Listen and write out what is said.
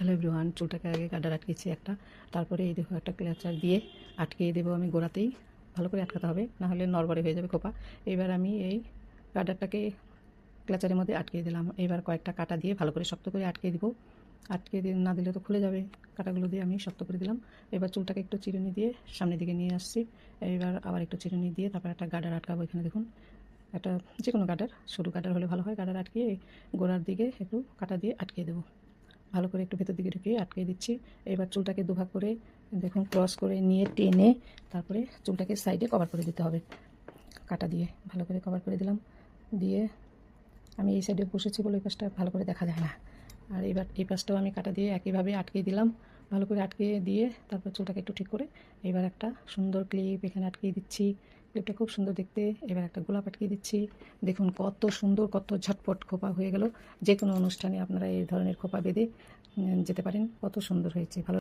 Hello everyone, চুলটাকে আগে গার্ডার আটকেছি একটা, তারপরে এই দেখো একটা ক্লাচার দিয়ে আটকিয়ে দেবো আমি গোড়াতেই। ভালো করে আটকাতে হবে, না হলে নড়বড়ে হয়ে যাবে খোপা। এবার আমি এই গার্ডারটাকে ক্লাচারের মধ্যে আটকিয়ে দিলাম। এবার কয়েকটা কাটা দিয়ে ভালো করে শক্ত করে আটকে দিব। আটকে না দিলে তো খুলে যাবে। কাটাগুলো দিয়ে আমি শক্ত করে দিলাম। এবার চুলটাকে একটু চিরুনি দিয়ে সামনের দিকে নিয়ে আসছি। এবার আবার একটু চিরুনি দিয়ে তারপর একটা গার্ডার আটকাবো। এখানে দেখুন একটা যে কোনো গার্ডার, সরু গার্ডার হলে ভালো হয়। গার্ডার আটকিয়ে গোড়ার দিকে একটু কাটা দিয়ে আটকিয়ে দেবো। ভালো করে একটু ভেতর দিকে ঢুকিয়ে আটকে দিচ্ছি। এবার চুলটাকে দুভাগ করে দেখুন ক্রস করে নিয়ে টেনে তারপরে চুলটাকে সাইডে কভার করে দিতে হবে। কাটা দিয়ে ভালো করে কভার করে দিলাম। দিয়ে আমি এই সাইডে বসেছি বলে এই পাশটা ভালো করে দেখা যায় না। আর এবার এই পাশটাও আমি কাটা দিয়ে একইভাবে আটকে দিলাম। ভালো করে আটকে দিয়ে তারপর চুলটাকে একটু ঠিক করে এবার একটা সুন্দর ক্লিপ এখানে আটকিয়ে দিচ্ছি। ক্লিপটা খুব সুন্দর দেখতে। এবার একটা গোলাপ আটকিয়ে দিচ্ছি। দেখুন কত সুন্দর, কত ঝটপট খোপা হয়ে গেল। যে কোনো অনুষ্ঠানে আপনারা এই ধরনের খোপা বেঁধে যেতে পারেন। কত সুন্দর হয়েছে, ভালো।